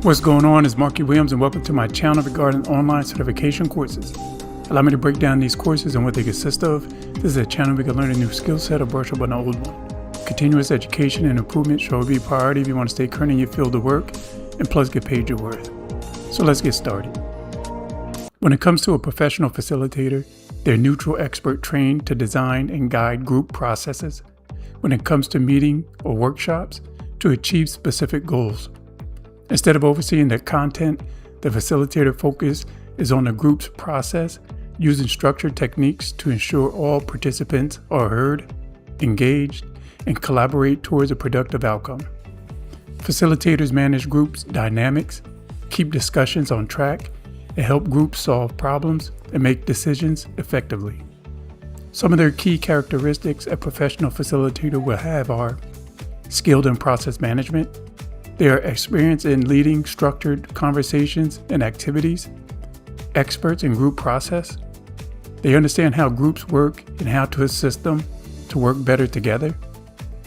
What's going on is Markie and welcome to my channel regarding online certification courses. Allow me to break down these courses and what they consist of. This is a channel where you can learn a new skill set or brush up on an old one. Continuous education and improvement should be a priority if you want to stay current in your field of work and plus get paid your worth. So let's get started. When it comes to a professional facilitator, they're neutral expert trained to design and guide group processes when it comes to meeting or workshops to achieve specific goals. Instead of overseeing the content, the facilitator focus is on the group's process, using structured techniques to ensure all participants are heard, engaged, and collaborate towards a productive outcome. Facilitators manage groups' dynamics, keep discussions on track, and help groups solve problems and make decisions effectively. Some of their key characteristics a professional facilitator will have are skilled in process management. They are experienced in leading structured conversations and activities, experts in group process. They understand how groups work and how to assist them to work better together,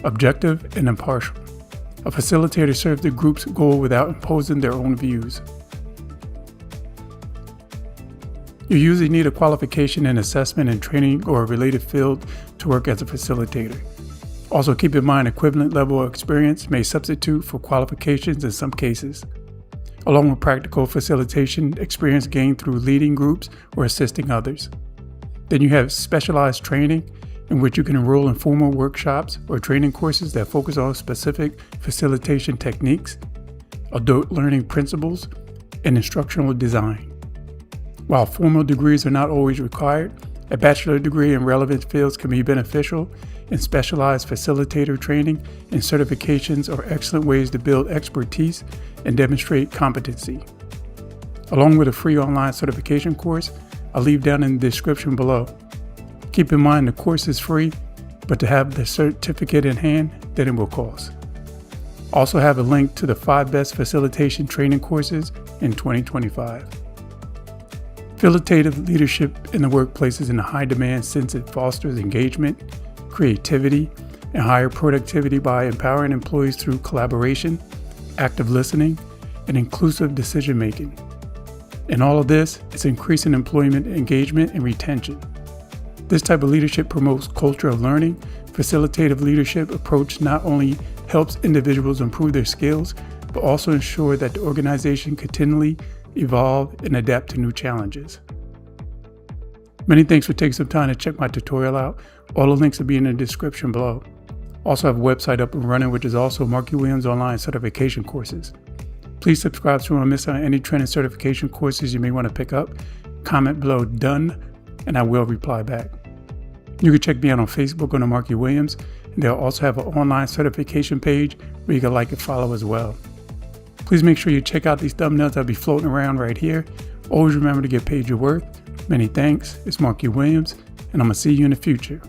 objective and impartial. A facilitator serves the group's goal without imposing their own views. You usually need a qualification in assessment and training or a related field to work as a facilitator. Also keep in mind equivalent level of experience may substitute for qualifications in some cases, along with practical facilitation experience gained through leading groups or assisting others. Then you have specialized training in which you can enroll in formal workshops or training courses that focus on specific facilitation techniques, adult learning principles, and instructional design. While formal degrees are not always required, a bachelor's degree in relevant fields can be beneficial, and specialized facilitator training and certifications are excellent ways to build expertise and demonstrate competency. Along with a free online certification course, I'll leave down in the description below. Keep in mind the course is free, but to have the certificate in hand, then it will cost. Also have a link to the 5 best facilitation training courses in 2025. Facilitative leadership in the workplace is in high demand since it fosters engagement, creativity, and higher productivity by empowering employees through collaboration, active listening, and inclusive decision-making. In all of this, it's increasing employment engagement and retention. This type of leadership promotes culture of learning. Facilitative leadership approach not only helps individuals improve their skills, but also ensure that the organization continually evolve and adapt to new challenges. Many thanks for taking some time to check my tutorial out. All the links will be in the description below. Also have a website up and running, which is also Markie online certification courses. Please subscribe so you won't miss out on any training certification courses you may want to pick up. Comment below "done" and I will reply back. You can check me out on Facebook under Markie, and they'll also have an online certification page where you can like and follow as well. Please make sure you check out these thumbnails that'll be floating around right here. Always remember to get paid your worth. Many thanks. It's Markie, and I'm going to see you in the future.